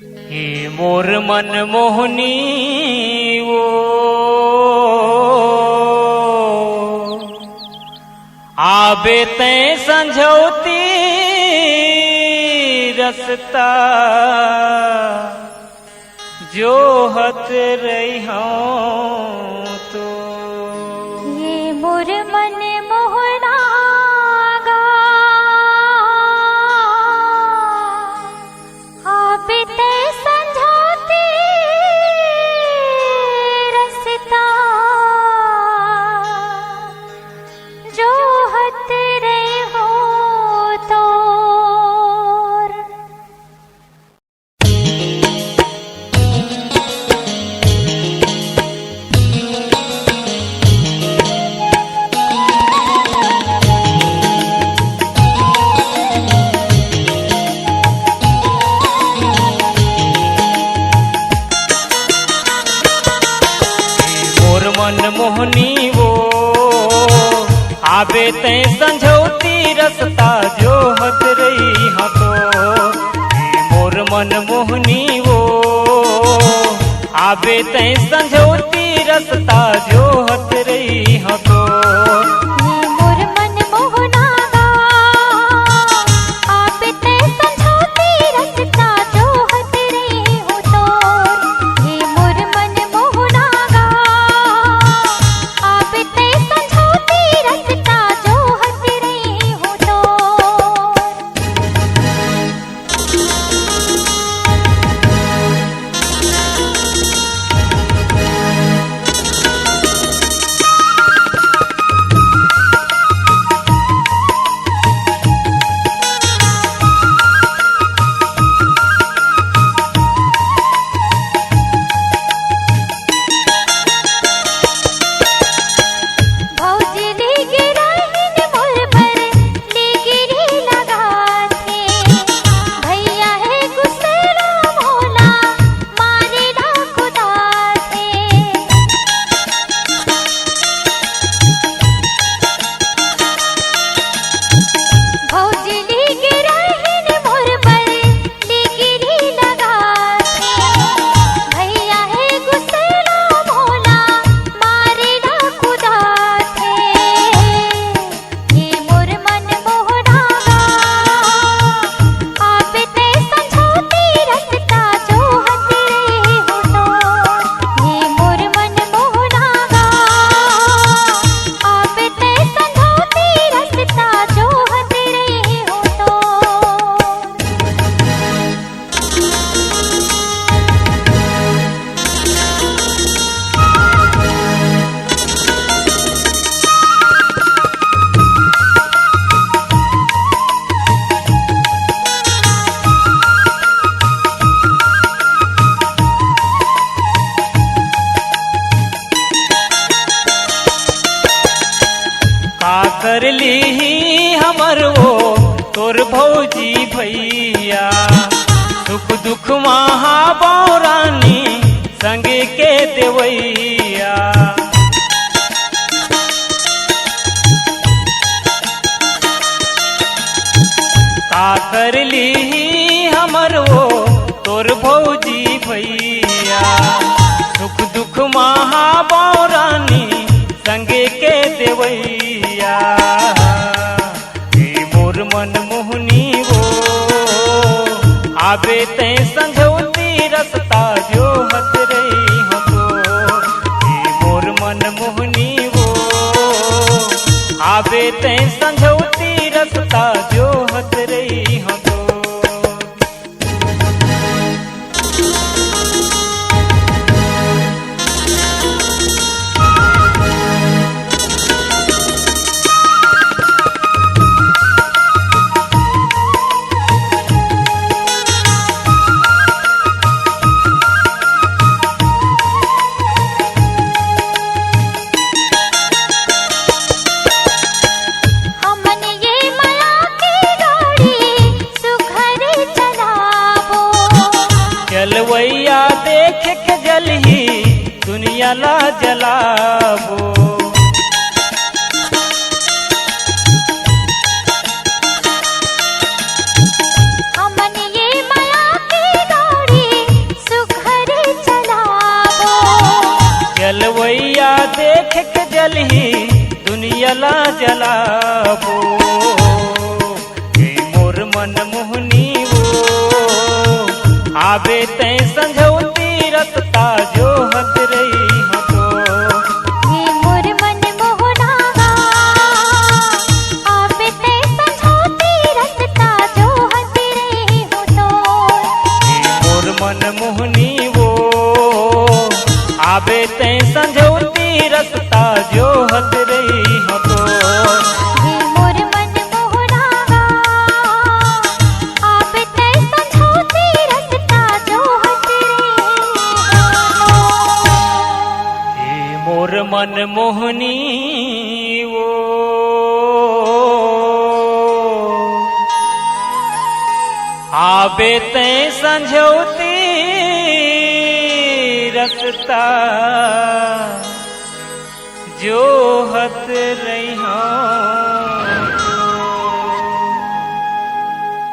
हे मोर मन मोहनी वो आबे तै संझौती रसता जो हत रही हूँ तो ये मोर मन मोहना गा आबे ते संझौती रसता जो हत रही हो तो मन मोहनी वो आबे तै संझौती रसता जो हत रही हाँ तो मोर मन मोहनी वो आबे तै संझौती रसता जो हत रही हाँ तो कर ली हमर वो तोर भौजी भैया सुख दुख महाबौरानी संगे के देवैया का कर ली हमर वो तोर भौजी भैया सुख दुख महाबौरानी संगे के देवैया मोर मन मोहनी वो आबे तै संझौती रसता जो हत रही हो तो मोर मन मोहनी वो आबे तै संझौती रसता जो हत रही हो तो जलवैया देख के जलही दुनिया ला जलाबो हमन ये माया की गाड़ी दियला जलाबो हे मोर मन मोहनी वो आवे ते संझौती रसता जो हत रही हो तो ये मोर मन मोहनावा आवे ते संझौती रसता जो हंस रही हूँ तो हे मोर मन मोहनी वो आवे ते संझौती रसता जो हत रही हो तो ये मोर मन मोहनावा आवे ते संझौती रसता जो हंस रही हूँ हे मोर मन मोहनी वो आवे ते संझौती रसता